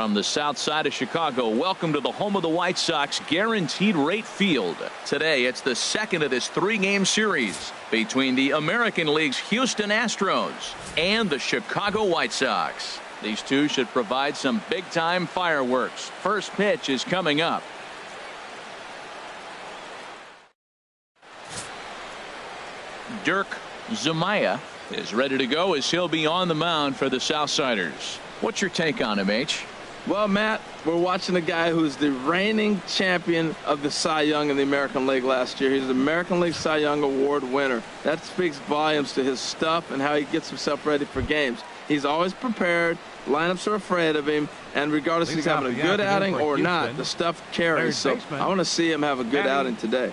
From the south side of Chicago, welcome to the home of the White Sox, Guaranteed Rate Field. Today, it's the second of this three-game series between the American League's Houston Astros and the Chicago White Sox. These two should provide some big-time fireworks. First pitch is coming up. Dirk Zumaya is ready to go as he'll be on the mound for the Southsiders. What's your take on him, H? Well, Matt, we're watching a guy who's the reigning champion of the Cy Young in the American League last year. He's the American League Cy Young Award winner. That speaks volumes to his stuff and how he gets himself ready for games. He's always prepared. Lineups are afraid of him. And regardless if he's having a good outing or not, the stuff carries. So I want to see him have a good outing today.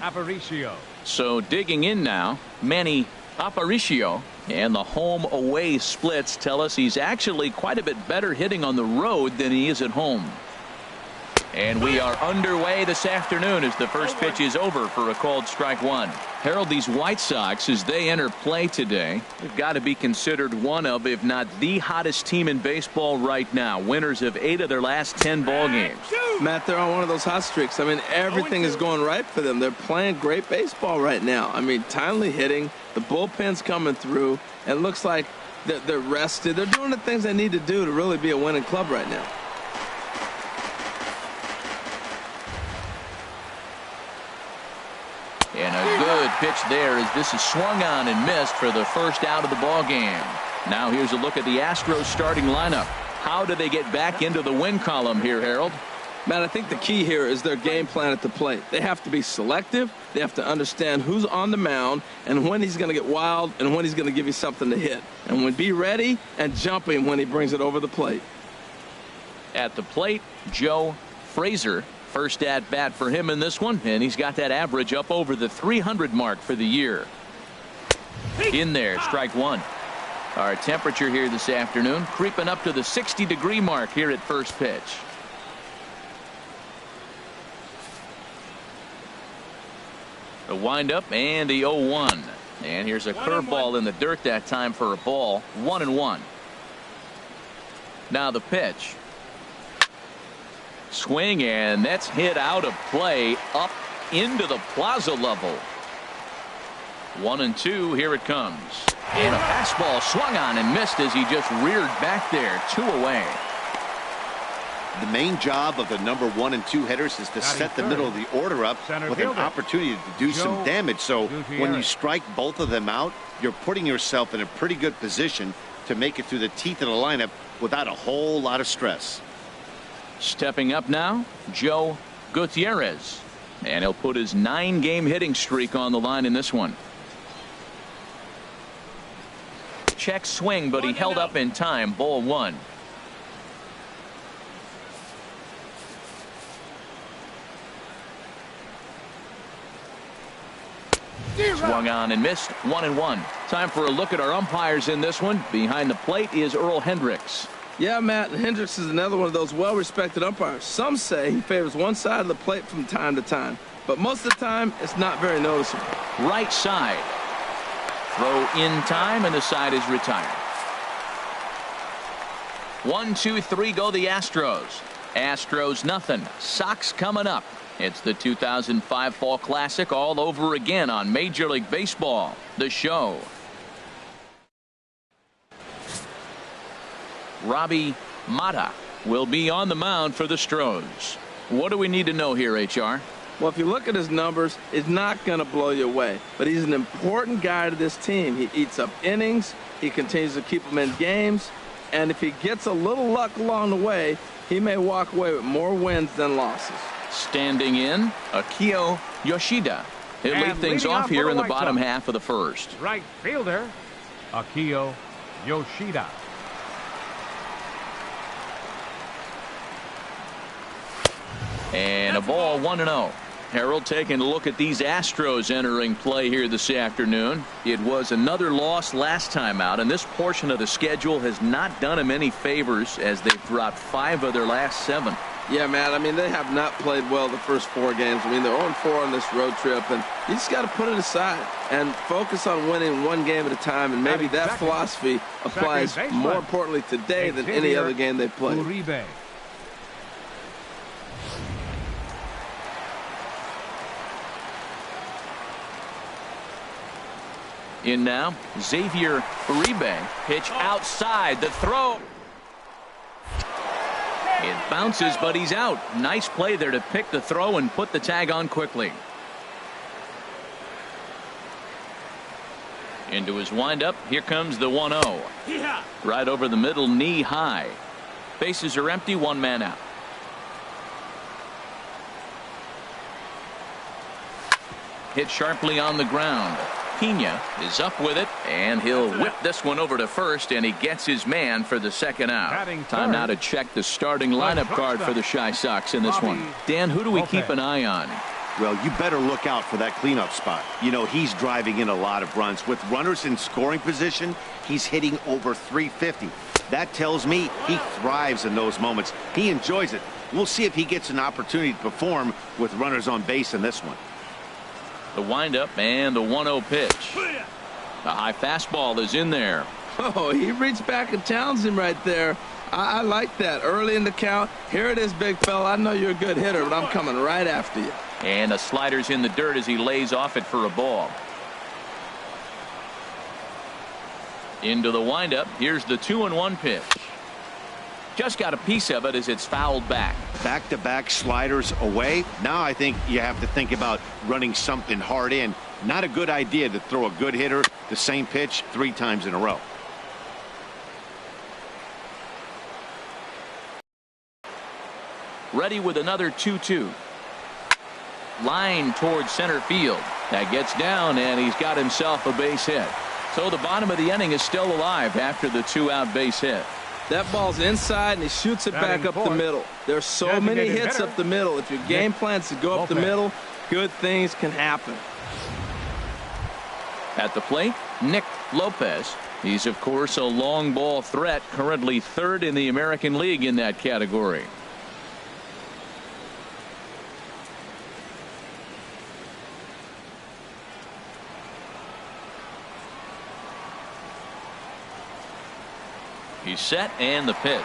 So digging in now, Manny Aparicio. And the home-away splits tell us he's actually quite a bit better hitting on the road than he is at home. And we are underway this afternoon as the first pitch is over for a called strike one. Harold, these White Sox, as they enter play today, they've got to be considered one of, if not the hottest team in baseball right now. Winners of 8 of their last 10 ball games. Matt, they're on one of those hot streaks. I mean, everything is going right for them. They're playing great baseball right now. I mean, timely hitting. The bullpen's coming through. It looks like they're rested. They're doing the things they need to do to really be a winning club right now. And a good pitch there as this is swung on and missed for the first out of the ball game. Now here's a look at the Astros starting lineup. How do they get back into the win column here, Harold? Matt, I think the key here is their game plan at the plate. They have to be selective. They have to understand who's on the mound and when he's going to get wild and when he's going to give you something to hit. And when be ready and jumping when he brings it over the plate. At the plate, Joe Frazier. First at bat for him in this one, and he's got that average up over the 300 mark for the year. In there, strike one. Our temperature here this afternoon creeping up to the 60-degree mark here at first pitch. The windup and the 0-1. And here's a curveball in the dirt that time for a ball. 1-1. Now the pitch. Swing, and that's hit out of play up into the plaza level. 1-2. Here it comes. And a fastball swung on and missed as he just reared back there. 2 away. The main job of the number 1 and 2 hitters is to set the middle of the order up with an opportunity to do some damage. So when you strike both of them out, you're putting yourself in a pretty good position to make it through the teeth of the lineup without a whole lot of stress. Stepping up now, Joe Gutierrez. And he'll put his 9-game hitting streak on the line in this one. Check swing, but he held up in time. Ball 1. Swung on and missed. 1-1. Time for a look at our umpires in this one. Behind the plate is Earl Hendricks. Yeah, Matt, Hendricks is another one of those well-respected umpires. Some say he favors one side of the plate from time to time, but most of the time it's not very noticeable. Right side. Throw in time, and the side is retired. 1, 2, 3 go the Astros. Astros nothing. Sox coming up. It's the 2005 Fall Classic all over again on Major League Baseball, The Show. Robbie Mata will be on the mound for the Astros. What do we need to know here, HR? Well, if you look at his numbers, it's not going to blow you away. But he's an important guy to this team. He eats up innings. He continues to keep them in games. And if he gets a little luck along the way, he may walk away with more wins than losses. Standing in, Akio Yoshida. He'll lead things off here in the bottom half of the first. Right fielder, Akio Yoshida. And a ball, 1-0. Harold, taking a look at these Astros entering play here this afternoon. It was another loss last time out, and this portion of the schedule has not done them any favors as they've dropped 5 of their last 7. Yeah, Matt, I mean, they have not played well the first 4 games. I mean, they're 0-4 on this road trip, and you just got to put it aside and focus on winning one game at a time, and maybe that philosophy applies more importantly today than any other game they've played. In now, Xavier Uribe. Pitch outside. The throw. It bounces, but he's out. Nice play there to pick the throw and put the tag on quickly. Into his windup. Here comes the 1-0. Right over the middle, knee high. Bases are empty, one man out. Hit sharply on the ground. Pena is up with it, and he'll whip this one over to first, and he gets his man for the second out. Time now to check the starting lineup card for the Chi Sox in this one. Dan, who do we keep an eye on? Well, you better look out for that cleanup spot. You know, he's driving in a lot of runs. With runners in scoring position, he's hitting over 350. That tells me he thrives in those moments. He enjoys it. We'll see if he gets an opportunity to perform with runners on base in this one. The windup and the 1-0 pitch. The high fastball is in there. Oh, he reached back and challenged him right there. I like that. Early in the count. Here it is, big fella. I know you're a good hitter, but I'm coming right after you. And the slider's in the dirt as he lays off it for a ball. Into the windup. Here's the 2-1 pitch. Just got a piece of it as it's fouled back. Back-to-back sliders away. Now I think you have to think about running something hard in. Not a good idea to throw a good hitter the same pitch 3 times in a row. Ready with another 2-2. Line towards center field. That gets down, and he's got himself a base hit. So the bottom of the inning is still alive after the 2-out base hit. That ball's inside, and he shoots it back up the middle. There's so many hits up the middle. If your game plan's to go up the middle, good things can happen. At the plate, Nick Lopez. He's, of course, a long ball threat, currently 3rd in the American League in that category. He's set, and the pitch.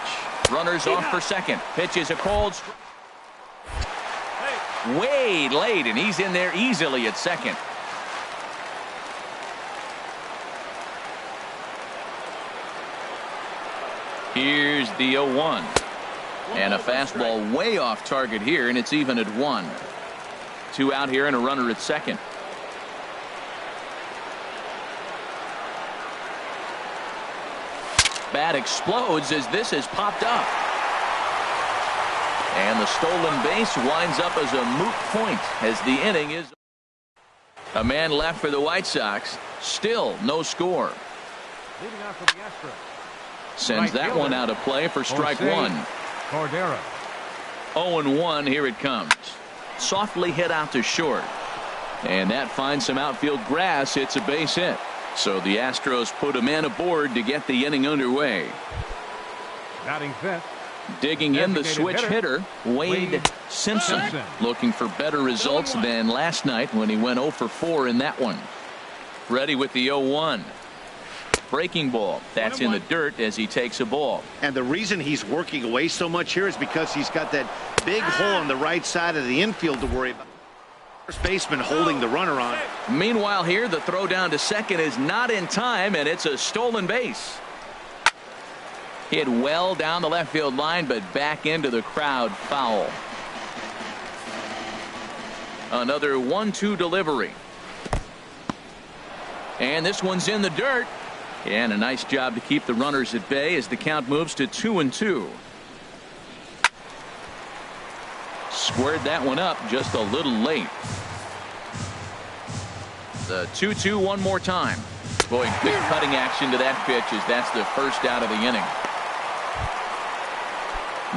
Runners off for second. Pitch is a cold strike. Way late, and he's in there easily at second. Here's the 0-1. And a fastball way off target here, and it's even at 1. 2 out here and a runner at second. Bat explodes as this has popped up. And the stolen base winds up as a moot point as the inning is. A man left for the White Sox. Still no score. Leading off for the Astros. Sends that one out of play for strike 1. Cordero. 0-1. Here it comes. Softly hit out to short. And that finds some outfield grass. It's a base hit. So the Astros put a man aboard to get the inning underway. Batting fifth. Digging in the switch hitter, Wade Simpson. Looking for better results than last night when he went 0 for 4 in that one. Ready with the 0-1. Breaking ball. That's in the dirt as he takes a ball. And the reason he's working away so much here is because he's got that big hole on the right side of the infield to worry about. First baseman holding the runner on. Meanwhile here, the throw down to second is not in time, and it's a stolen base. Hit well down the left field line, but back into the crowd, foul. Another 1-2 delivery. And this one's in the dirt. And a nice job to keep the runners at bay as the count moves to 2-2. Squared that one up just a little late. The 2-2 one more time. Boy, good cutting action to that pitch as that's the first out of the inning.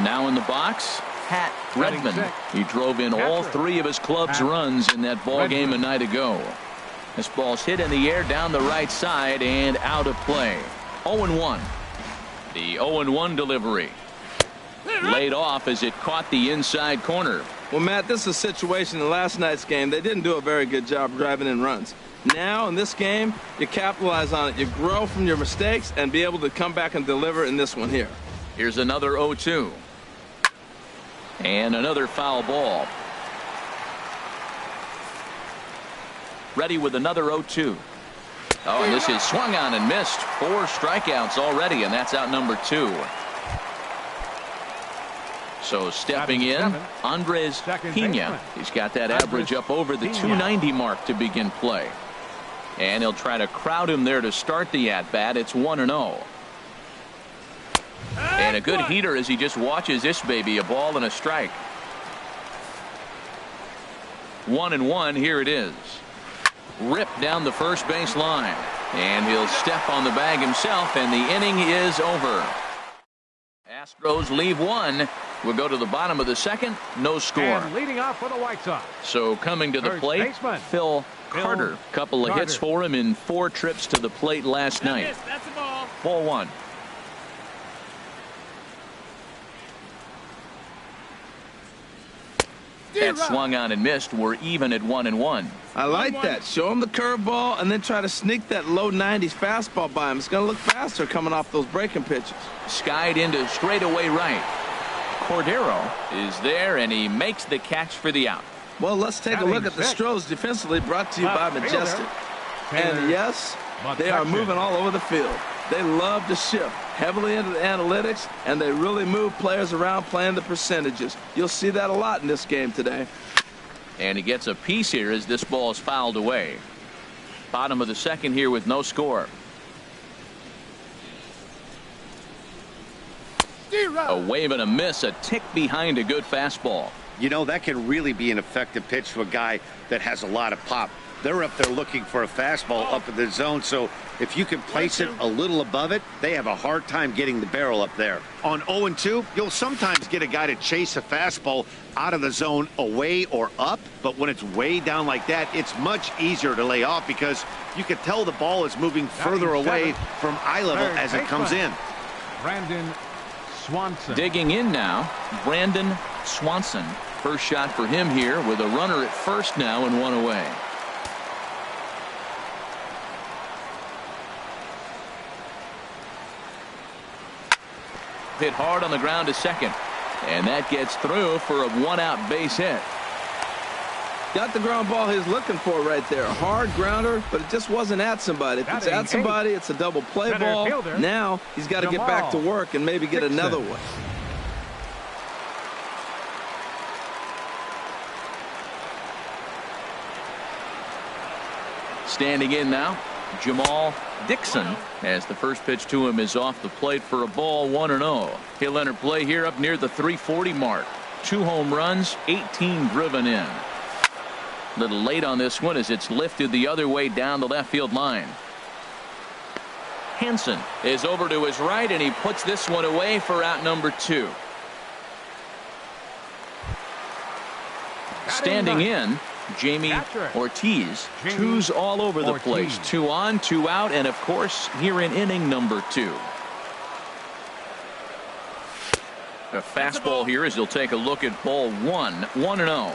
Now in the box, Pat Redmond. He drove in all 3 of his club's runs in that ball game a night ago. This ball's hit in the air down the right side and out of play. 0-1. The 0-1 delivery. Laid off as it caught the inside corner. Well, Matt, this is a situation in last night's game. They didn't do a very good job driving in runs. Now, in this game, you capitalize on it. You grow from your mistakes and be able to come back and deliver in this one here. Here's another 0-2. And another foul ball. Ready with another 0-2. Oh, and this is swung on and missed. 4 strikeouts already, and that's out number 2. So stepping in, Andres Pena. He's got that average up over the 290 mark to begin play. And he'll try to crowd him there to start the at-bat. It's 1-0. And a good heater as he just watches this baby, a ball and a strike. 1-1, here it is. Ripped down the first base line. And he'll step on the bag himself, and the inning is over. Astros leave 1. We'll go to the bottom of the second. No score. And leading off for the White Sox. So coming to the plate, Phil Carter. Couple of hits for him in 4 trips to the plate last night. That's a ball. Ball 1. That swung on and missed. We're even at 1-1. I like that. Show him the curveball and then try to sneak that low 90s fastball by him. It's going to look faster coming off those breaking pitches. Skied into straightaway right. Cordero is there, and he makes the catch for the out. Well, let's take a look at the Astros defensively, brought to you by Majestic. And yes, they are moving all over the field. They love to shift heavily into the analytics, and they really move players around playing the percentages. You'll see that a lot in this game today. And he gets a piece here as this ball is fouled away. Bottom of the second here with no score. A wave and a miss, a tick behind a good fastball. You know, that can really be an effective pitch to a guy that has a lot of pop. They're up there looking for a fastball up in the zone, so if you can place it a little above it, they have a hard time getting the barrel up there. On 0-2, you'll sometimes get a guy to chase a fastball out of the zone away or up, but when it's way down like that, it's much easier to lay off because you can tell the ball is moving further away from eye level as it comes in. Brandon Swanson. Digging in now, Brandon Swanson. First shot for him here with a runner at first now and 1 away. Hit hard on the ground to second, and that gets through for a 1-out base hit. Got the ground ball he's looking for right there. A hard grounder, but it just wasn't at somebody. If it's at somebody, it's a double play ball. Now he's got to get back to work and maybe get another one. Standing in now, Jamal Dixon, as the first pitch to him is off the plate for a ball. 1-0. He'll enter play here up near the 340 mark. 2 home runs, 18 driven in. A little late on this one as it's lifted the other way down the left field line. Hansen is over to his right, and he puts this one away for out number 2. Standing in, Jamie Ortiz. 2s all over the place. 2 on, 2 out, and of course here in inning number 2. A fastball here as he'll take a look at ball 1. 1-0.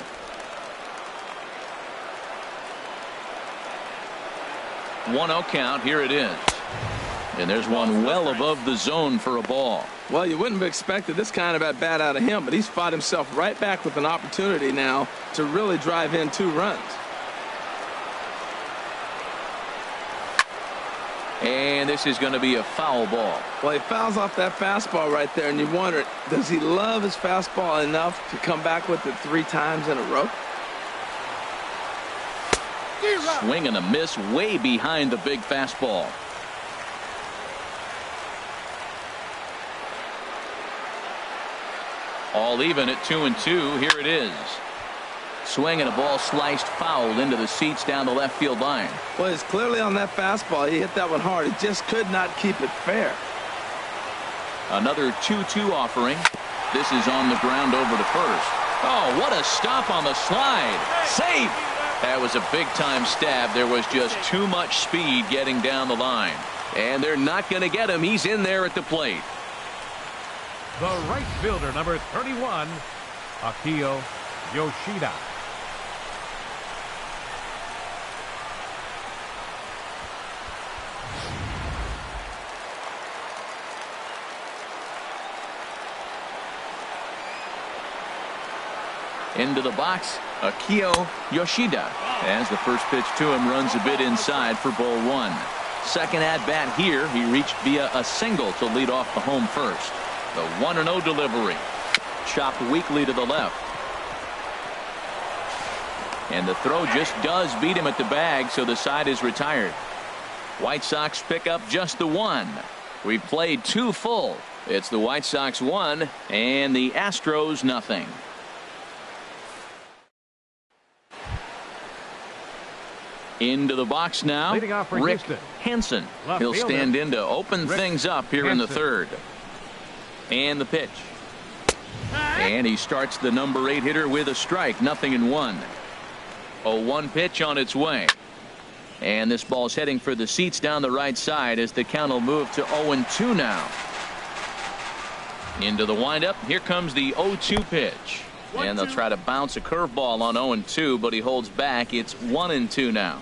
One-0 count. Here it is. And there's one well above the zone for a ball. Well, you wouldn't have expected this kind of at bat out of him, but he's fought himself right back with an opportunity now to really drive in 2 runs. And this is going to be a foul ball. Well, he fouls off that fastball right there, and you wonder, does he love his fastball enough to come back with it 3 times in a row? Swing and a miss way behind the big fastball. All even at 2-2. Here it is. Swing and a ball sliced foul into the seats down the left field line. Well, he's clearly on that fastball. He hit that one hard. He just could not keep it fair. Another 2-2 offering. This is on the ground over to first. Oh, what a stop on the slide. Safe. That was a big-time stab. There was just too much speed getting down the line. And they're not going to get him. He's in there at the plate. The right fielder, number 31, Akio Yoshida. Into the box, Akio Yoshida, as the first pitch to him runs a bit inside for ball 1. Second at bat here. He reached via a single to lead off the home first. The 1-0 delivery. Chopped weakly to the left. And the throw just does beat him at the bag, so the side is retired. White Sox pick up just the one. We've played 2 full. It's the White Sox 1 and the Astros nothing. Into the box now, Rick Hansen. He'll stand in to open things up here in the third. And the pitch. And he starts the number 8 hitter with a strike. 0-1. 0-1 pitch on its way. And this ball's heading for the seats down the right side as the count will move to 0-2 now. Into the windup. Here comes the 0-2 pitch. And they'll try to bounce a curveball on 0-2, but he holds back. It's 1-2 now.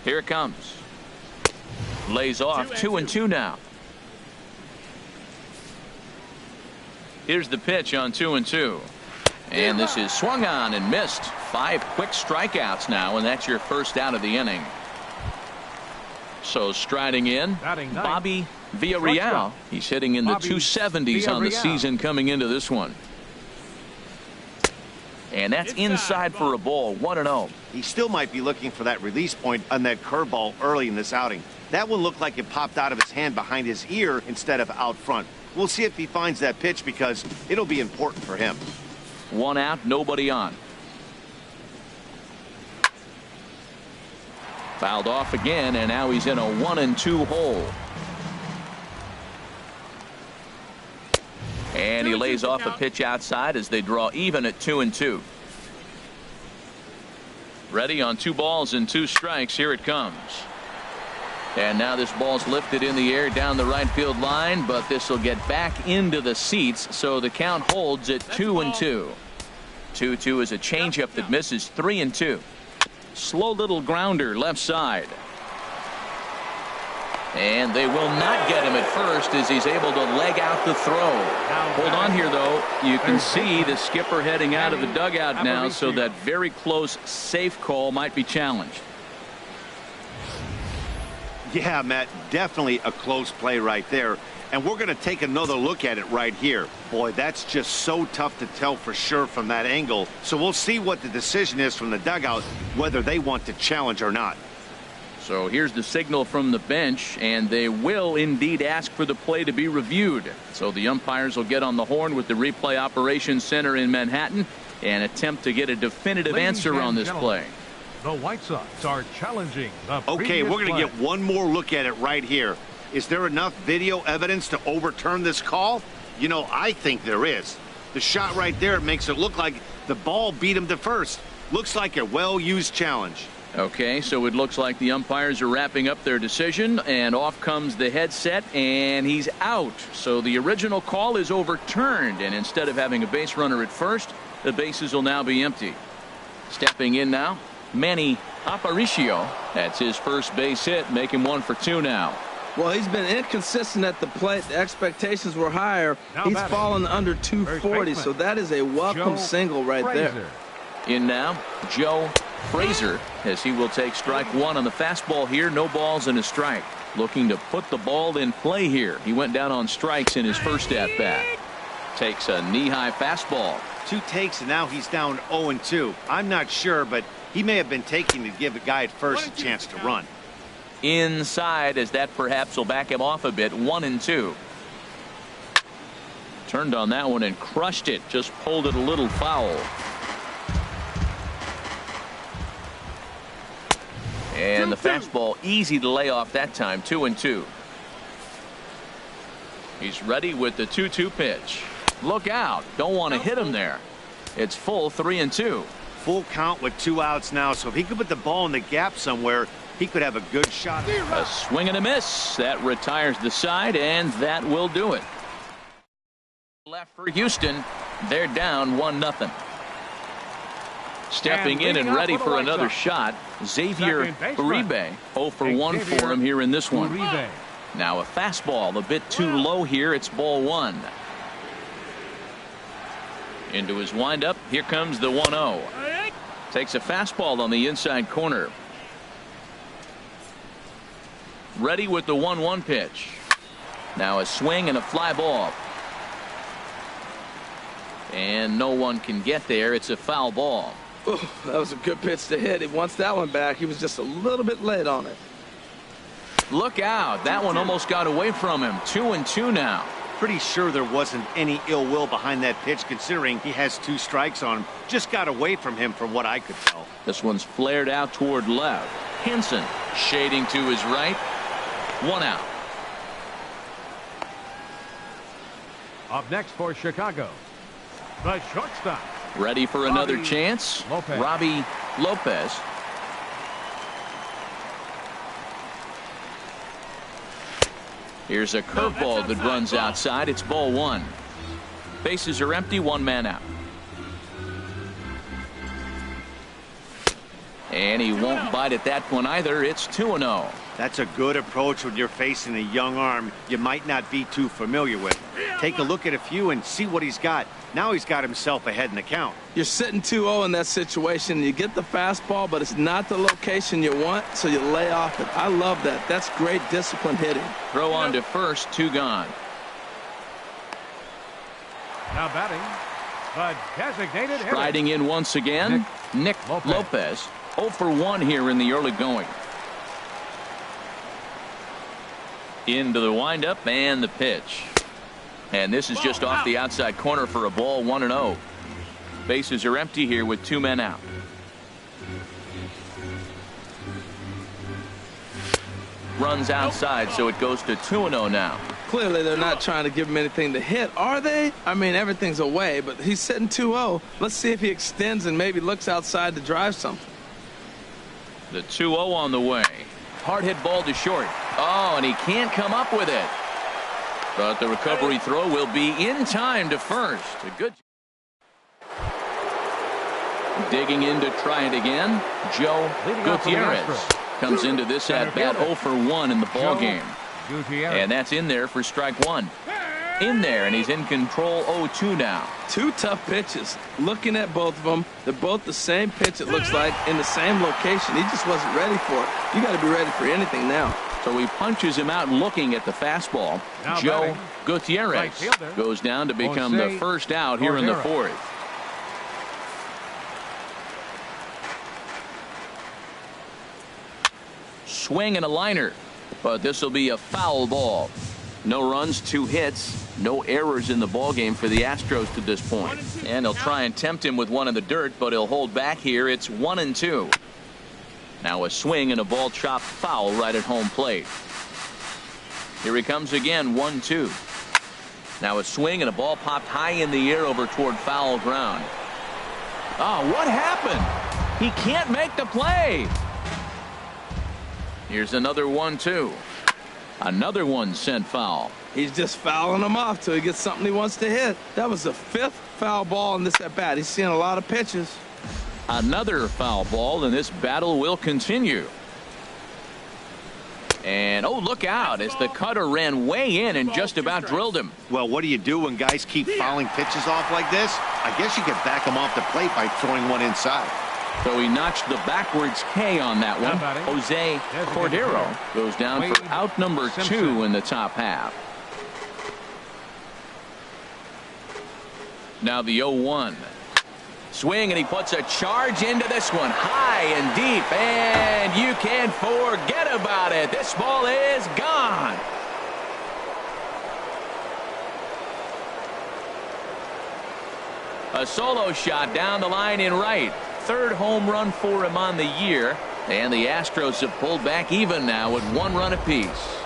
Here it comes. Lays off. 2-2 now. Here's the pitch on 2-2. And this is swung on and missed. 5 quick strikeouts now, and that's your first out of the inning. So striding in, Bobby Villarreal. He's hitting in the 270s on the season coming into this one. And that's inside for a ball. 1-0. He still might be looking for that release point on that curveball early in this outing. That one looked like it popped out of his hand behind his ear instead of out front. We'll see if he finds that pitch because it'll be important for him. 1 out, nobody on. Fouled off again, and now he's in a 1-2 hole. And he lays off a pitch outside as they draw even at 2-2. Ready on 2 balls and 2 strikes. Here it comes. And now this ball's lifted in the air down the right field line, but this will get back into the seats, so the count holds at 2-2. 2-2 is a changeup that misses. 3-2. Slow little grounder left side. And they will not get him at first as he's able to leg out the throw. Hold on here, though. You can see the skipper heading out of the dugout now, so that very close safe call might be challenged. Yeah, Matt, definitely a close play right there. And we're going to take another look at it right here. Boy, that's just so tough to tell for sure from that angle. So we'll see what the decision is from the dugout, whether they want to challenge or not. So here's the signal from the bench, and they will indeed ask for the play to be reviewed. So the umpires will get on the horn with the replay operations center in Manhattan and attempt to get a definitive answer on this play. The White Sox are challenging the Okay, we're going to get one more look at it right here. Is there enough video evidence to overturn this call? You know, I think there is. The shot right there makes it look like the ball beat him to first. Looks like a well-used challenge. Okay, so it looks like the umpires are wrapping up their decision, and off comes the headset, and he's out. So the original call is overturned, and instead of having a base runner at first, the bases will now be empty. Stepping in now, Manny Aparicio. That's his first base hit, make him 1 for 2 now. Well, he's been inconsistent at the plate. The expectations were higher. He's fallen under 240, so that is a welcome single right there. In now, Joe Frazier, as he will take strike 1 on the fastball here. No balls and a strike. Looking to put the ball in play here. He went down on strikes in his first at bat. Takes a knee-high fastball. 2 takes, and now he's down 0-2. I'm not sure, but he may have been taking to give the guy at first a chance to run. Inside, as that perhaps will back him off a bit. 1-2. Turned on that one and crushed it. Just pulled it a little foul. And the fastball easy to lay off that time. 2-2. He's ready with the 2-2 pitch. Look out. Don't want to hit him there. It's full. 3-2. Full count with 2 outs now, so if he could put the ball in the gap somewhere, he could have a good shot. A swing and a miss. That retires the side, and that will do it. Left for Houston. They're down 1-0. Stepping in and ready for another shot, Xavier Uribe. 0 for 1 for him here in this one. Now a fastball a bit too low here. It's ball 1. Into his windup. Here comes the 1-0. Takes a fastball on the inside corner. Ready with the 1-1 pitch. Now a swing and a fly ball. And no one can get there. It's a foul ball. Ooh, that was a good pitch to hit. He wants that one back. He was just a little bit late on it. Look out. That one almost got away from him. 2-2 now. Pretty sure there wasn't any ill will behind that pitch, considering he has 2 strikes on him. Just got away from him from what I could tell. This one's flared out toward left. Henson shading to his right. 1 out. Up next for Chicago, the shortstop. Ready for another chance. Robbie Lopez. Here's a curveball that runs outside. It's ball 1. Bases are empty. 1 man out. And he won't bite at that one either. It's 2-0. That's a good approach when you're facing a young arm you might not be too familiar with. Take a look at a few and see what he's got. Now he's got himself ahead in the count. You're sitting 2-0 in that situation. You get the fastball, but it's not the location you want, so you lay off it. I love that. That's great disciplined hitting. Throw on to first. 2 gone. Now batting, the designated hitter. Riding in once again, Nick Lopez. 0 for 1 here in the early going. Into the windup and the pitch. And this is just off the outside corner for a ball. 1-0. Bases are empty here with 2 men out. Runs outside, so it goes to 2-0 now. Clearly they're not trying to give him anything to hit, are they? I mean, everything's away, but he's sitting 2-0. Let's see if he extends and maybe looks outside to drive something. The 2-0 on the way. Hard hit ball to short. Oh, and he can't come up with it. But the recovery throw will be in time to first. A good. Digging in to try it again. Joe Gutierrez comes into this at bat 0 for 1 in the ball game. And that's in there for strike 1. In there, and he's in control. 0-2 now. 2 tough pitches. Looking at both of them, they're both the same pitch, it looks like, in the same location. He just wasn't ready for it. You got to be ready for anything now. So he punches him out looking at the fastball. Now Joe batting, Gutierrez goes down to become the first out here in the 4th. Swing and a liner, but this will be a foul ball. No runs, 2 hits, no errors in the ball game for the Astros to this point. And they'll try and tempt him with one in the dirt, but he'll hold back here. It's 1-2. Now a swing and a ball chopped foul right at home plate. Here he comes again. 1-2. Now a swing and a ball popped high in the air over toward foul ground. Oh, what happened? He can't make the play. Here's another 1-2. Another one sent foul. He's just fouling them off till he gets something he wants to hit. That was the 5th foul ball in this at bat. He's seeing a lot of pitches. Another foul ball, and this battle will continue. And oh, look out as the cutter ran way in and just about drilled him. Well, what do you do when guys keep fouling pitches off like this? I guess you could back them off the plate by throwing one inside. So he notched the backwards K on that one. Jose Cordero goes down for out number 2 in the top half. Now the 0-1. Swing, and he puts a charge into this one. High and deep, and you can't forget about it. This ball is gone. A solo shot down the line in right. 3rd home run for him on the year. And the Astros have pulled back even now with 1 run apiece.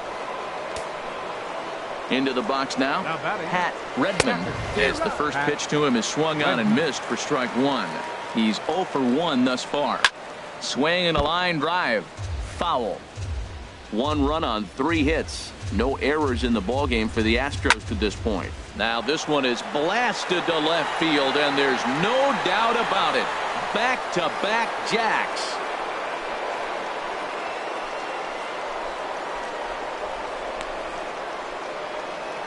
Into the box now, Pat Redmond, as the first pitch to him is swung on and missed for strike 1. He's 0 for 1 thus far. Swing and a line drive. Foul. 1 run on 3 hits. No errors in the ballgame for the Astros to this point. Now this one is blasted to left field, and there's no doubt about it. Back-to-back jacks.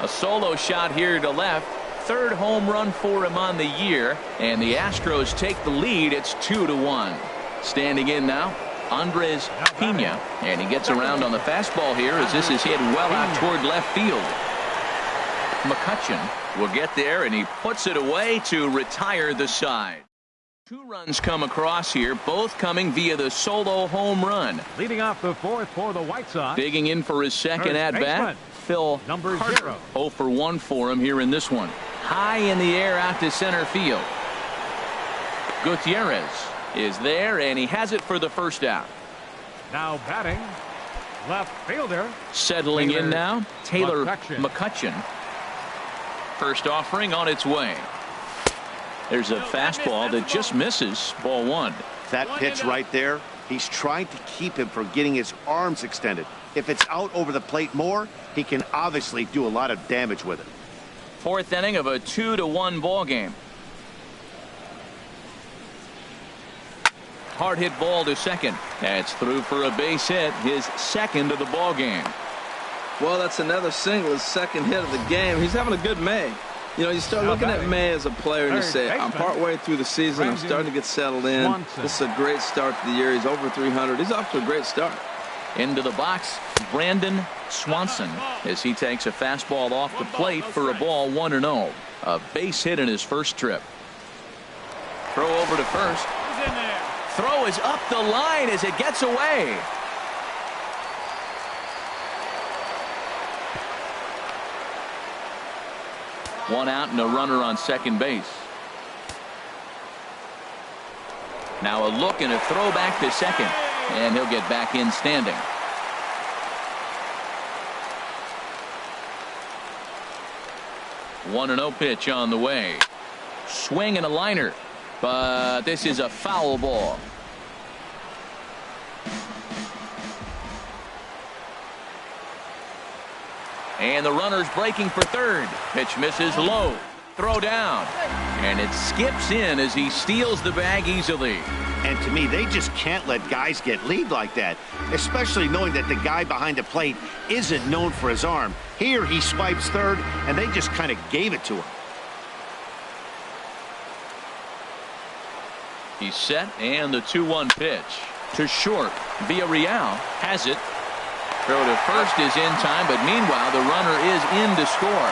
A solo shot here to left. 3rd home run for him on the year. And the Astros take the lead. It's 2-1. Standing in now, Andres Pena, and he gets around on the fastball here as this is hit well out toward left field. McCutcheon will get there, and he puts it away to retire the side. 2 runs come across here, both coming via the solo home run. Leading off the 4th for the White Sox. Digging in for his second at-bat, Phil Carter. 0 for 1 for him here in this one. High in the air out to center field. Gutierrez is there, and he has it for the first out. Now batting, left fielder. Settling in now, Taylor McCutcheon. First offering on its way. There's a fastball that just misses. Ball 1. That pitch right there, he's trying to keep him from getting his arms extended. If it's out over the plate more, he can obviously do a lot of damage with it. 4th inning of a 2-1 ball game. Hard hit ball to second. That's through for a base hit, his second of the ball game. Well, that's another single, his second hit of the game. He's having a good May. You know, you start looking at May as a player and you say, I'm partway through the season. I'm starting to get settled in. This is a great start to the year. He's over 300. He's off to a great start. Into the box, Brandon Swanson, as he takes a fastball off the plate for a ball 1-0. A base hit in his first trip. Throw over to first. Throw is up the line as it gets away. One out and a runner on second base. Now a look and a throw back to second, and he'll get back in standing. One 1-0 pitch on the way. Swing and a liner, but this is a foul ball. And the runner's breaking for third. Pitch misses low. Throw down. And it skips in as he steals the bag easily. And to me, they just can't let guys get lead like that, especially knowing that the guy behind the plate isn't known for his arm. Here he swipes third, and they just kind of gave it to him. He's set, and the 2-1 pitch. To short. Villarreal has it. Throw to first is in time, but meanwhile the runner is in to score.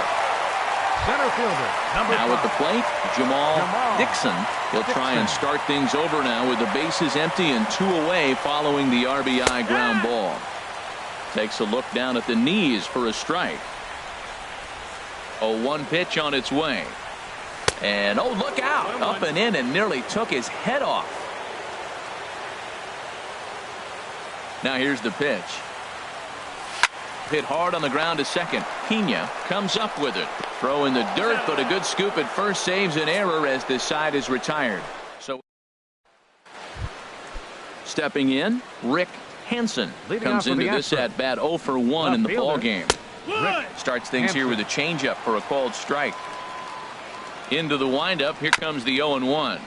Center fielder, number 5. Now at the plate, Jamal Dixon. He'll try and start things over now with the bases empty and 2 away following the RBI ground ball. Takes a look down at the knees for a strike. 0-1 pitch on its way. And oh, look out. Up and in and nearly took his head off. Now here's the pitch. Hit hard on the ground to second. Pena comes up with it. Throw in the dirt, but a good scoop at first saves an error as this side is retired. So stepping in, Rick Hansen comes into this at bat 0 for 1 in the ball game. Starts things here with a changeup for a called strike. Into the windup. Here comes the 0-1.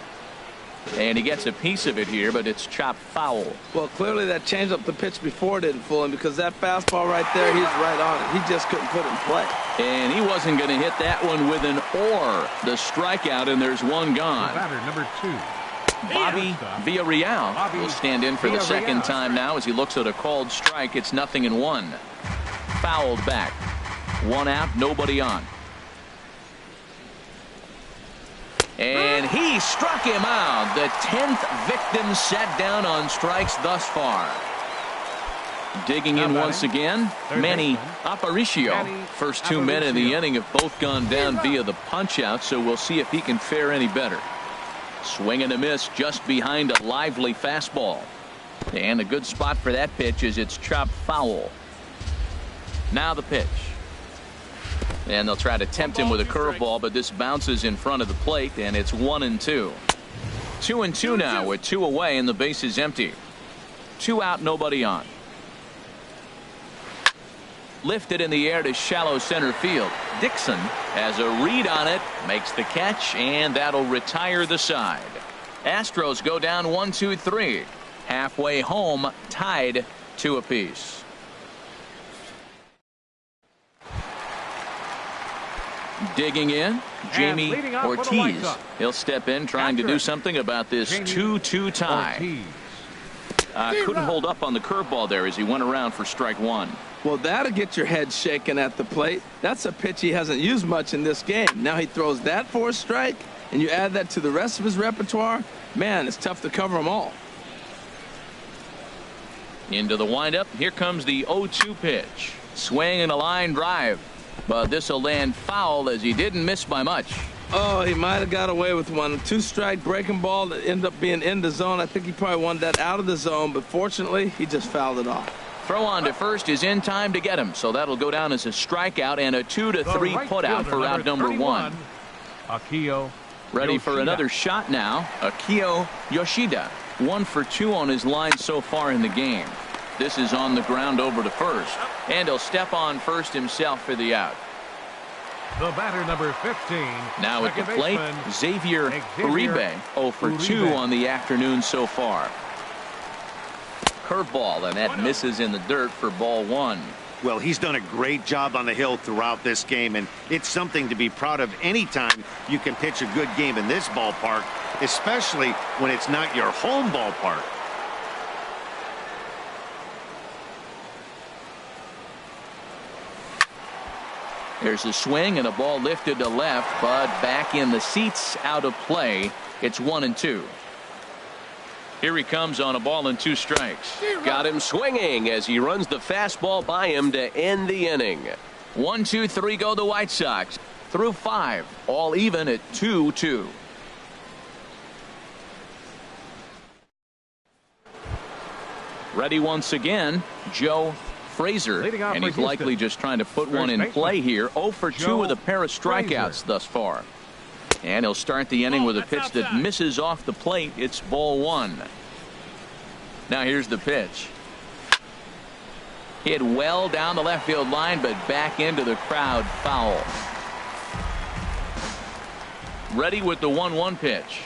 And he gets a piece of it here, but it's chopped foul. Well, clearly that changeup the pitch before didn't fool him, because that fastball right there, he's right on it. He just couldn't put it in play. And he wasn't going to hit that one with an or. The strikeout, and there's one gone. Batter number 2. Bobby Villarreal will stand in for the second time now as he looks at a called strike. It's 0-1. Fouled back. 1 out, nobody on. And he struck him out. The 10th victim set down on strikes thus far. Digging in once again, Manny Aparicio. First 2 men in the inning have both gone down via the punch out, so we'll see if he can fare any better. Swing and a miss just behind a lively fastball. And a good spot for that pitch is it's chopped foul. Now the pitch. And they'll try to tempt him with a curveball, but this bounces in front of the plate, and it's 1-2. 2-2 now with 2 away, and the base is empty. 2 out, nobody on. Lifted in the air to shallow center field. Dixon has a read on it, makes the catch, and that'll retire the side. Astros go down 1-2-3. Halfway home, tied 2 apiece. Digging in, Jamie Ortiz. He'll step in trying to do something about this 2-2 tie. Couldn't hold up on the curveball there as he went around for strike one. Well, that'll get your head shaken at the plate. That's a pitch he hasn't used much in this game. Now he throws that for a strike, and you add that to the rest of his repertoire. Man, it's tough to cover them all. Into the windup. Here comes the 0-2 pitch. Swing and a line drive. But this will land foul as he didn't miss by much. Oh, he might have got away with one. 2-strike breaking ball that ended up being in the zone. I think he probably wanted that out of the zone, but fortunately, he just fouled it off. Throw on to first is in time to get him, so that'll go down as a strikeout and a 2-3 putout for out number 1. Akio Ready Yoshida. for another shot now. Akio Yoshida, 1 for 2 on his line so far in the game. This is on the ground over to first, and he'll step on first himself for the out. The batter, number 15. Now at the plate, Xavier Uribe, 0 for 2 on the afternoon so far. Curveball, and that misses in the dirt for ball 1. Well, he's done a great job on the hill throughout this game, and it's something to be proud of anytime you can pitch a good game in this ballpark, especially when it's not your home ballpark. There's a swing and a ball lifted to left, but back in the seats, out of play. It's 1-2. Here he comes on a ball and 2 strikes. Got him swinging as he runs the fastball by him to end the inning. 1, 2, 3 go the White Sox. Through 5, all even at 2-2. Ready once again, Joe Frazier, and he's likely just trying to put one in play here. 0 for 2 with a pair of strikeouts thus far. And he'll start the inning with a pitch that misses off the plate. It's ball 1. Now here's the pitch. Hit well down the left field line, but back into the crowd, foul. Ready with the 1-1 pitch.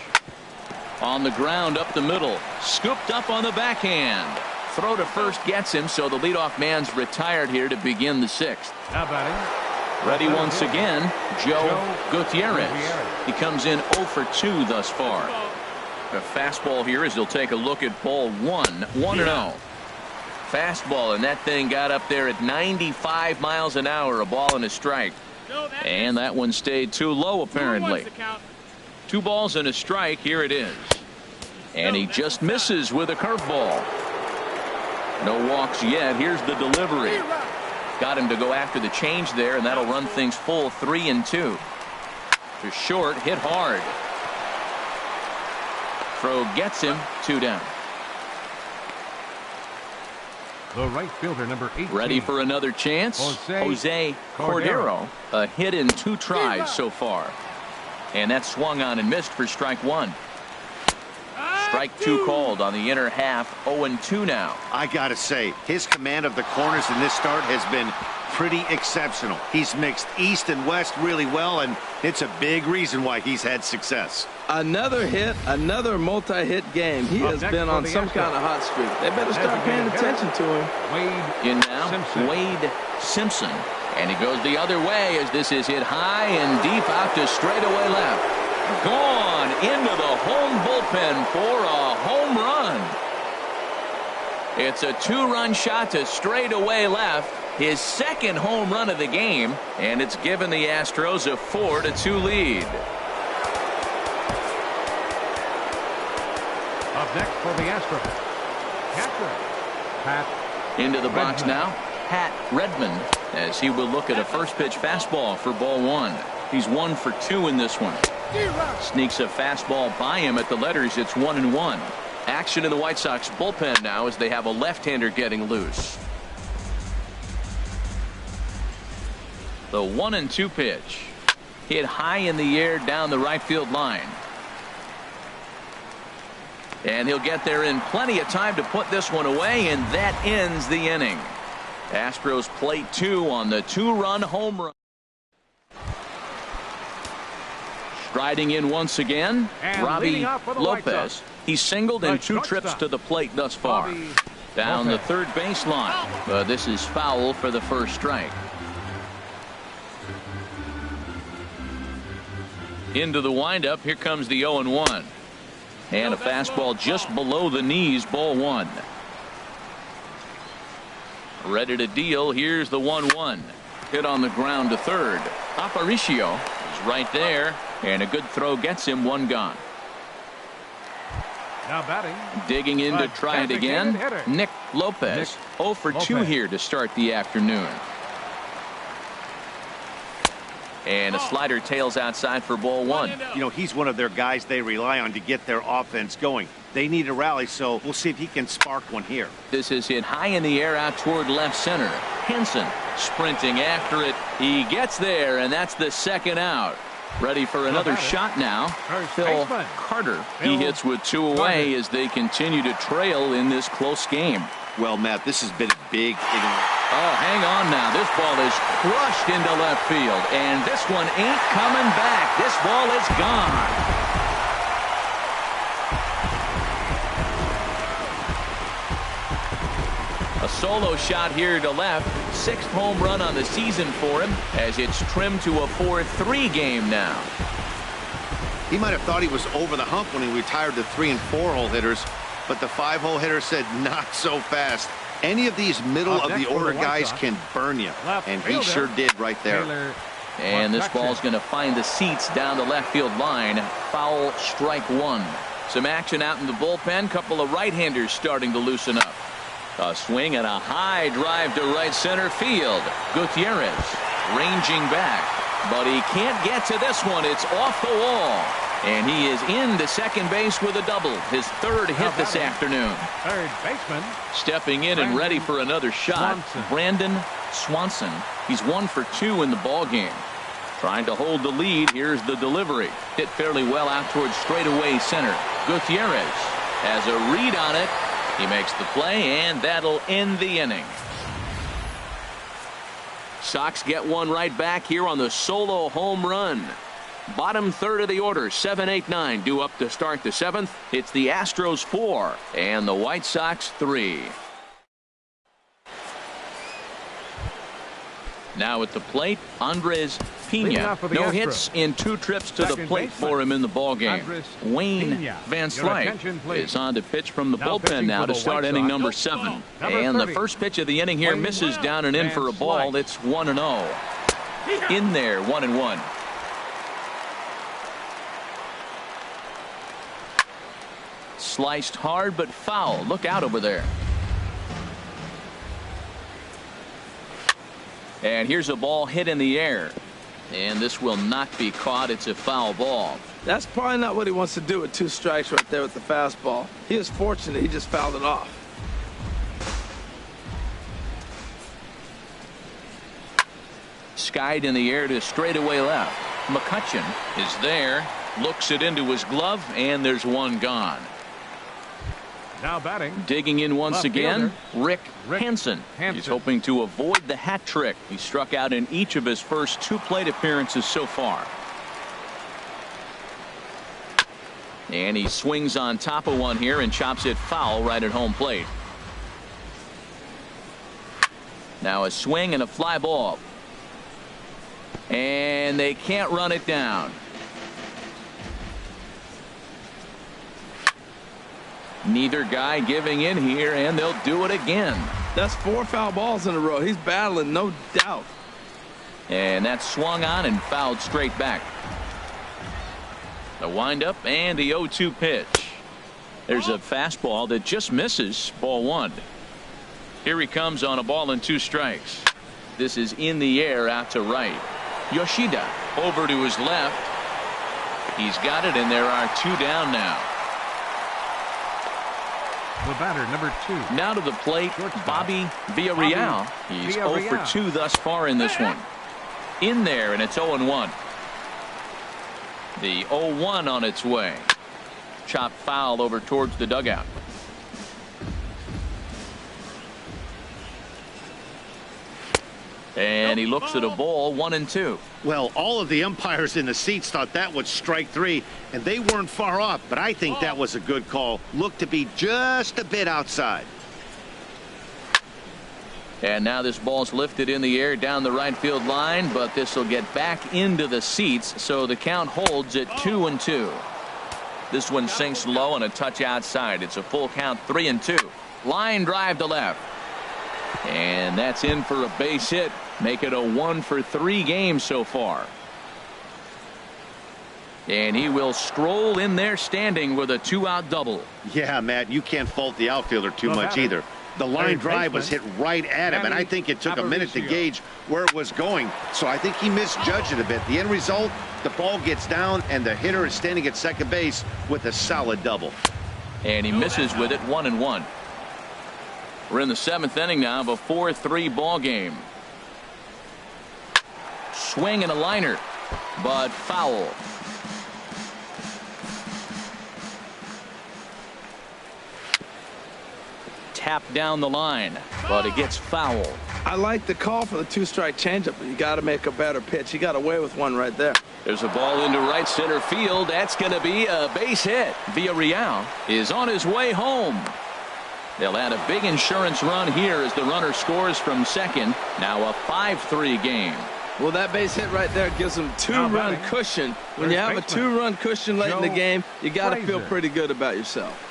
On the ground up the middle. Scooped up on the backhand. Throw to first gets him, so the leadoff man's retired here to begin the 6th. Now batting. Ready once again, Joe Gutierrez. He comes in 0 for 2 thus far. A fastball here as he'll take a look at ball 1. 1-0. Fastball, and that thing got up there at 95 miles an hour. A ball and a strike. And that one stayed too low apparently. 2 balls and a strike. Here it is. And he just misses with a curveball. No walks yet. Here's the delivery. Got him to go after the change there, and that'll run things full 3-2. To short, hit hard. Throw gets him, 2 down. The right fielder, number 18. Ready for another chance. Jose Cordero. A hit in 2 tries so far. And that swung on and missed for strike 1. Strike 2 called on the inner half. 0-2 now. I gotta say, his command of the corners in this start has been pretty exceptional. He's mixed east and west really well, and it's a big reason why he's had success. Another hit, another multi-hit game. He has been on some kind of hot streak. They better start paying attention to him. In now, Wade Simpson. And he goes the other way as this is hit high and deep out to straightaway left. Gone into the home bullpen for a home run. It's a 2-run shot to straightaway left. His 2nd home run of the game, and it's given the Astros a 4-2 lead. Up next for the Astros, catcher Pat Into the box Redmond. now, Pat Redmond, as he will look at a first pitch fastball for ball 1. He's 1 for 2 in this one. Sneaks a fastball by him at the letters. It's 1-1. Action in the White Sox bullpen now as they have a left-hander getting loose. The 1-2 pitch. Hit high in the air down the right field line. And he'll get there in plenty of time to put this one away, and that ends the inning. Astros plate 2 on the 2-run home run. Striding in once again, And Robbie off for the White Lopez. Sox. He's singled in The 2 trips shortstop, to the plate thus far. Robbie Down the Lopez. third baseline. But this is foul for the first strike. Into the windup. Here comes the 0-1. And a fastball just below the knees, ball 1. Ready to deal. Here's the 1-1. Hit on the ground to third. Aparicio is right there, and a good throw gets him one gone. Now batting. Digging in to try it again. Nick Lopez. 0 for 2 here to start the afternoon. And a slider tails outside for ball 1. You know, he's one of their guys they rely on to get their offense going. They need a rally, so we'll see if he can spark one here. This is hit high in the air out toward left center. Henson sprinting after it. He gets there, and that's the second out. Ready for another shot now. Phil Carter. He hits with 2 away as they continue to trail in this close game. Well, Matt, this has been a big inning. Oh, hang on now. This ball is crushed into left field, and this one ain't coming back. This ball is gone. A solo shot here to left. 6th home run on the season for him as it's trimmed to a 4-3 game now. He might have thought he was over the hump when he retired the 3- and 4-hole hitters, but the 5-hole hitter said not so fast. Any of these middle of the order guys can burn you, and he sure did right there. And this ball's going to find the seats down the left field line. Foul, strike 1. Some action out in the bullpen. Couple of right-handers starting to loosen up. A swing and a high drive to right center field. Gutierrez ranging back, but he can't get to this one. It's off the wall, and he is into second base with a double. His 3rd hit this afternoon. Third baseman. Stepping in and ready for another shot. Brandon Swanson. He's 1 for 2 in the ball game. Trying to hold the lead. Here's the delivery. Hit fairly well out towards straightaway center. Gutierrez has a read on it. He makes the play, and that'll end the inning. Sox get one right back here on the solo home run. Bottom third of the order, 7, 8, 9 due up to start the 7th. It's the Astros 4 and the White Sox 3. Now at the plate, Andres Pena. No hits in 2 trips to the plate for him in the ballgame. Wayne Van Slyke is on to pitch from the bullpen now to start inning number 7. And the first pitch of the inning here misses down and in for a ball. It's 1-0. In there, 1-1. Sliced hard but foul. Look out over there. And here's a ball hit in the air. And this will not be caught. It's a foul ball. That's probably not what he wants to do with 2 strikes right there with the fastball. He is fortunate he just fouled it off. Skied in the air to straightaway left. McCutcheon is there. Looks it into his glove, and there's one gone. Now batting. Digging in once again, Rick Hansen. Hansen. He's hoping to avoid the hat trick. He struck out in each of his first 2 plate appearances so far. And he swings on top of one here and chops it foul right at home plate. Now a swing and a fly ball. And they can't run it down. Neither guy giving in here, and they'll do it again. That's 4 foul balls in a row. He's battling, no doubt. And that's swung on and fouled straight back. The windup and the 0-2 pitch. There's a fastball that just misses. Ball 1. Here he comes on a ball and 2 strikes. This is in the air out to right. Yoshida over to his left. He's got it, and there are 2 down now. The batter, number 2. Now to the plate, Bobby Villarreal. He's 0 for 2 thus far in this one. In there, and it's 0-1. The 0-1 on its way. Chop foul over towards the dugout. And he looks at a ball, 1-2. Well, all of the umpires in the seats thought that was strike 3, and they weren't far off, but I think that was a good call. Looked to be just a bit outside. And now this ball's lifted in the air down the right field line, but this will get back into the seats, so the count holds at 2-2. This one sinks low and a touch outside. It's a full count, 3-2. Line drive to left. And that's in for a base hit. Make it a 1-for-3 game so far. And he will stroll in there standing with a 2-out double. Yeah, Matt, you can't fault the outfielder too much either. The line drive was hit right at him, and I think it took a minute to gauge where it was going. So I think he misjudged it a bit. The end result, the ball gets down, and the hitter is standing at second base with a solid double. And he misses with it, 1-1. We're in the 7th inning now of a 4-3 ball game. Swing and a liner, but foul. Tap down the line, but it gets foul. I like the call for the 2-strike changeup, but you got to make a better pitch. He got away with one right there. There's a ball into right center field. That's going to be a base hit. Villarreal is on his way home. They'll add a big insurance run here as the runner scores from second. Now a 5-3 game. Well, that base hit right there gives them 2-run cushion. When you have a 2-run cushion late in the game, you got to feel pretty good about yourself.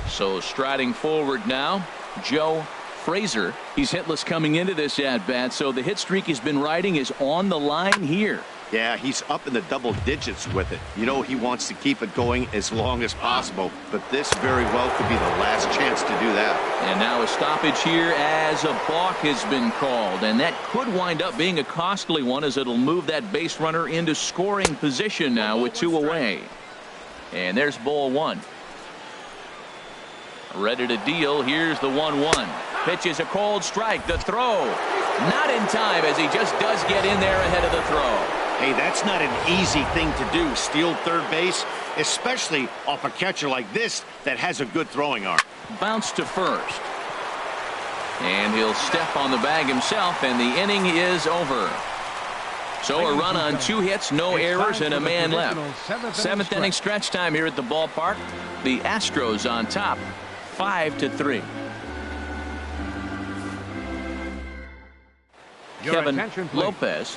So striding forward now, Joe Frazier. He's hitless coming into this at-bat, so the hit streak he's been riding is on the line here. Yeah, he's up in the double digits with it. You know, he wants to keep it going as long as possible, but this very well could be the last chance to do that. And now a stoppage here as a balk has been called, and that could wind up being a costly one as it'll move that base runner into scoring position now with 2 away. And there's ball 1. Ready to deal. Here's the 1-1. Pitch is a cold strike. The throw not in time as he just does get in there ahead of the throw. Hey, that's not an easy thing to do. Steal third base, especially off a catcher like this that has a good throwing arm. Bounce to first. And he'll step on the bag himself, and the inning is over. So a run on 2 hits, no errors, and a man left. 7th inning stretch time here at the ballpark. The Astros on top, 5-3. Kevin Lopez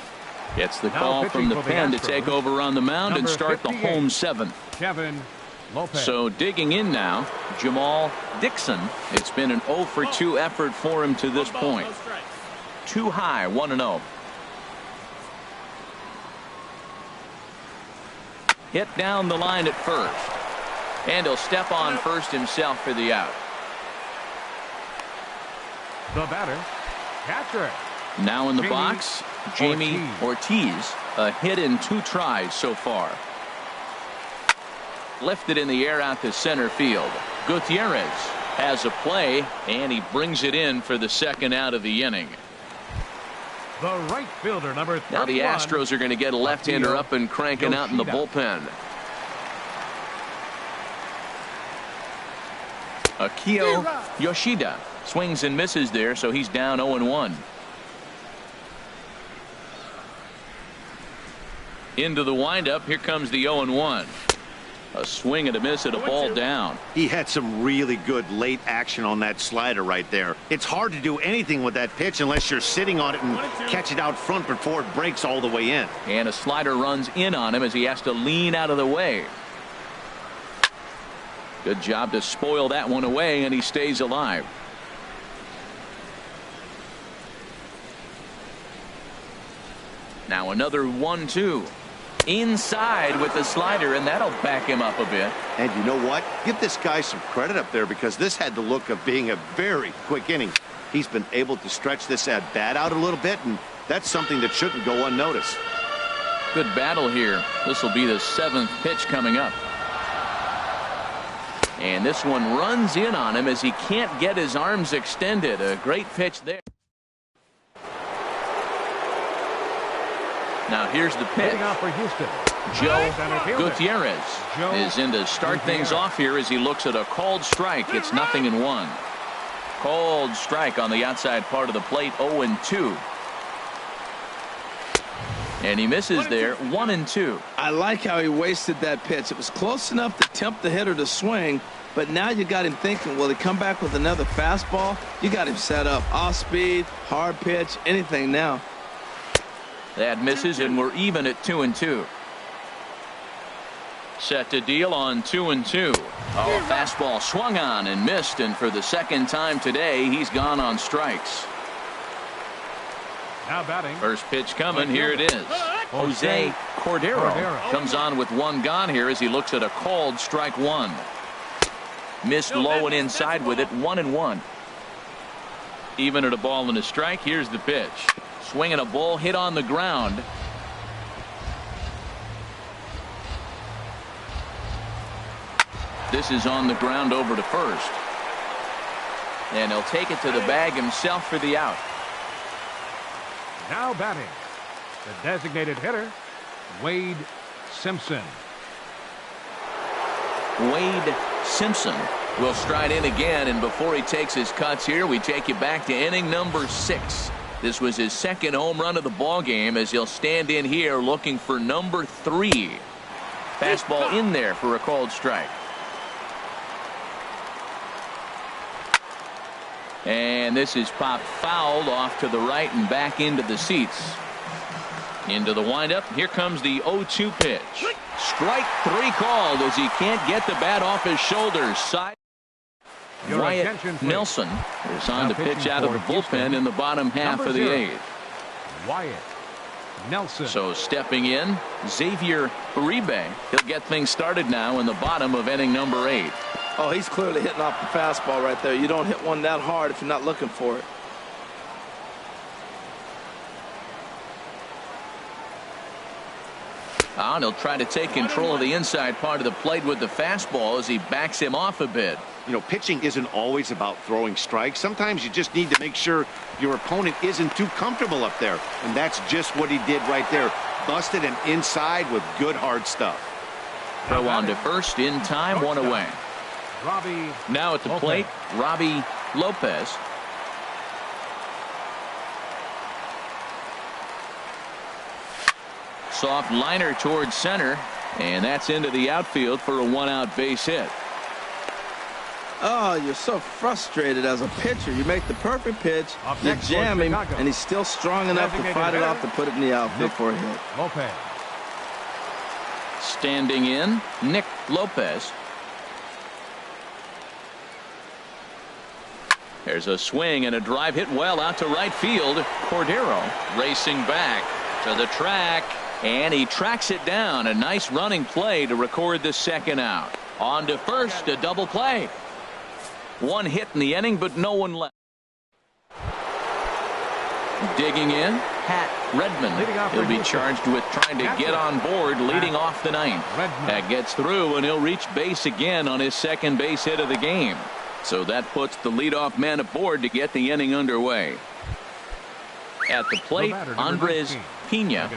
gets the call from the pen to take over on the mound and start the home 7th. Kevin Lopez. So digging in now, Jamal Dixon. It's been an 0-for-2 effort for him to this point. Too high, 1-0. Hit down the line at first. And he'll step on first himself for the out. The batter, catcher. Now in the box, Jamie Ortiz. A hit in 2 tries so far. Lifted in the air out to center field. Gutierrez has a play, and he brings it in for the 2nd out of the inning. The right fielder, number 31. Now the Astros are going to get a left-hander up and cranking out in the bullpen. Akio Yoshida swings and misses there, so he's down 0-1. Into the windup, here comes the 0-1. A swing and a miss at a ball down. He had some really good late action on that slider right there. It's hard to do anything with that pitch unless you're sitting on it and catch it out front before it breaks all the way in. And a slider runs in on him as he has to lean out of the way. Good job to spoil that one away, and he stays alive. Now another 1-2. Inside with the slider, and that'll back him up a bit. And you know what? Give this guy some credit up there because this had the look of being a very quick inning. He's been able to stretch this at bat out a little bit, and that's something that shouldn't go unnoticed. Good battle here. This will be the 7th pitch coming up. And this one runs in on him as he can't get his arms extended. A great pitch there. Now here's the pitch. For Houston. Joe Gutierrez is in to start things off here as he looks at a called strike. It's 0-1. Called strike on the outside part of the plate, 0-2. And he misses there, 1-2. I like how he wasted that pitch. It was close enough to tempt the hitter to swing, but now you got him thinking, will he come back with another fastball? You got him set up. Off speed, hard pitch, anything now. That misses, and we're even at 2-2. Set to deal on 2-2. Oh, a fastball swung on and missed, and for the second time today, he's gone on strikes. Now batting. First pitch coming. Here it is. Jose Cordero comes on with one gone here as he looks at a called strike one. Missed low and inside with it. 1-1. Even at a ball and a strike. Here's the pitch. Swinging a ball hit on the ground. This is on the ground over to first. And he'll take it to the bag himself for the out. Now batting, the designated hitter, Wade Simpson. Wade Simpson will stride in again, and before he takes his cuts here, we take you back to inning number 6. This was his second home run of the ball game as he'll stand in here looking for number 3. Fastball in there for a called strike. And this is popped fouled off to the right and back into the seats. Into the windup. Here comes the 0-2 pitch. Strike 3 called as he can't get the bat off his shoulders. Wyatt Nelson is on to pitch out of the bullpen in the bottom half of the 8th. Wyatt Nelson. So stepping in, Xavier Uribe. He'll get things started now in the bottom of inning number 8. Oh, he's clearly hitting off the fastball right there. You don't hit one that hard if you're not looking for it. And he'll try to take control of the inside part of the plate with the fastball as he backs him off a bit. You know, pitching isn't always about throwing strikes. Sometimes you just need to make sure your opponent isn't too comfortable up there. And that's just what he did right there. Busted him inside with good hard stuff. Throw on to first in time, 1 away. Now at the plate, Robbie Lopez. Soft liner towards center, and that's into the outfield for a 1-out base hit. Oh, you're so frustrated as a pitcher. You make the perfect pitch, you jam him, and he's still strong enough to fight it off to put it in the outfield for a hit. Lopez. Standing in, Nick Lopez. There's a swing and a drive hit well out to right field. Cordero racing back to the track, and he tracks it down. A nice running play to record the second out. On to first, a double play. One hit in the inning, but no one left. Digging in, Pat Redmond. He'll be charged with trying to get on board leading off the 9th. That gets through, and he'll reach base again on his second base hit of the game. So that puts the leadoff man aboard to get the inning underway. At the plate, Andres Pena.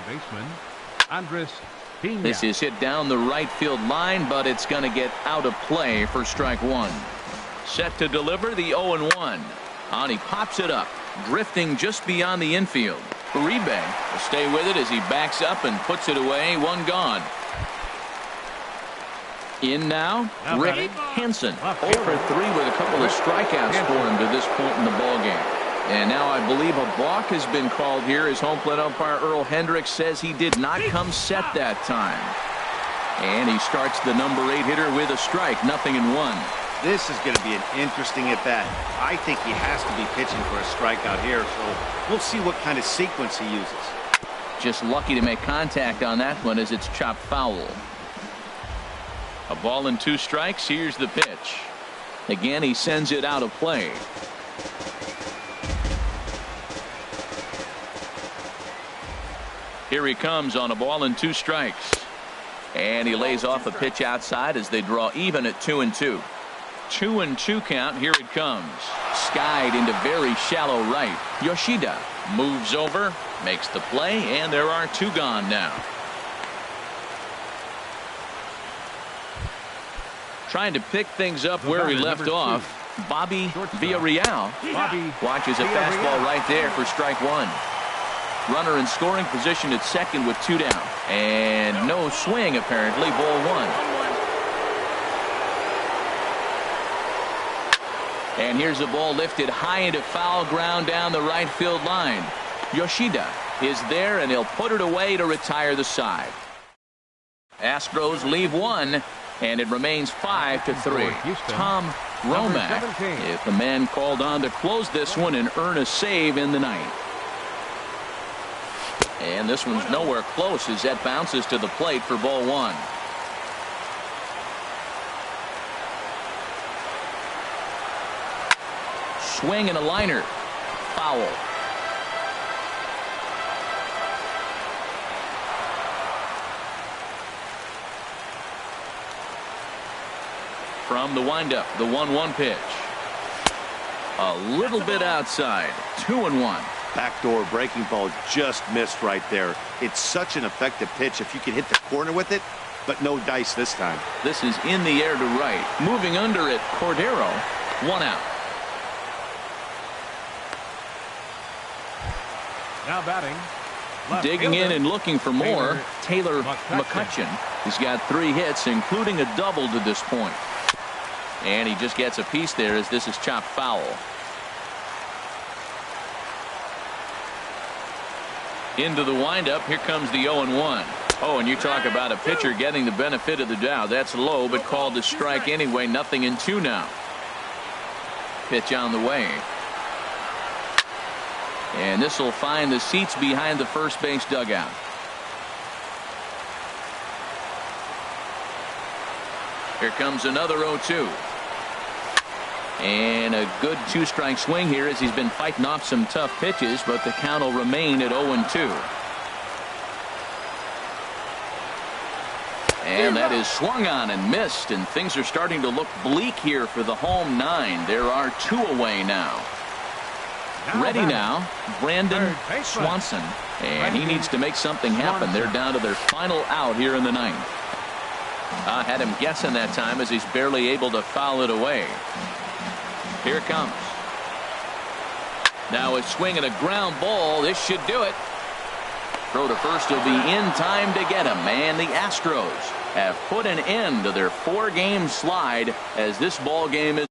This is hit down the right field line, but it's going to get out of play for strike 1. Set to deliver the 0-1. And he pops it up, drifting just beyond the infield. Uribe will stay with it as he backs up and puts it away. 1 gone. In now, Rick Hansen. 0 for 3 with a couple of strikeouts for him to this point in the ballgame. And now I believe a balk has been called here as home plate umpire Earl Hendricks says he did not come set that time. And he starts the number 8 hitter with a strike, 0-1. This is going to be an interesting at-bat. I think he has to be pitching for a strikeout here, so we'll see what kind of sequence he uses. Just lucky to make contact on that one as it's chopped foul. A ball and 2 strikes. Here's the pitch. Again, he sends it out of play. Here he comes on a ball and 2 strikes. And he lays off a pitch outside as they draw even at 2-2. 2-2 count. Here it comes. Skied into very shallow right. Yoshida moves over, makes the play, and there are 2 gone now. Trying to pick things up where he left off. Bobby Villarreal watches a fastball right there for strike 1. Runner in scoring position at second with 2 down. And no swing apparently. Ball 1. And here's a ball lifted high into foul ground down the right field line. Yoshida is there, and he'll put it away to retire the side. Astros leave one, and it remains 5-3. Tom Romack is the man called on to close this one and earn a save in the ninth. And this one's nowhere close as that bounces to the plate for ball one. Swing and a liner. Foul. From the windup, the 1-1 pitch. A little bit outside. 2-1. Backdoor breaking ball just missed right there. It's such an effective pitch if you can hit the corner with it, but no dice this time. This is in the air to right. Moving under it, Cordero. 1 out. Now batting. Digging in and looking for more, Taylor McCutcheon. He's got 3 hits, including a double to this point. And he just gets a piece there as this is chopped foul. Into the windup. Here comes the 0-1. Oh, and you talk about a pitcher getting the benefit of the doubt. That's low, but called to strike anyway. 0-2 now. Pitch on the way. And this will find the seats behind the first base dugout. Here comes another 0-2. And a good 2-strike swing here as he's been fighting off some tough pitches, but the count will remain at 0-2. And that is swung on and missed, and things are starting to look bleak here for the home 9. There are 2 away now. Ready now, Brandon Swanson, and he needs to make something happen. They're down to their final out here in the 9th. Had him guessing that time as he's barely able to foul it away. Here it comes. Now a swing and a ground ball. This should do it. Throw to first will be in time to get him. And the Astros have put an end to their 4-game slide as this ball game is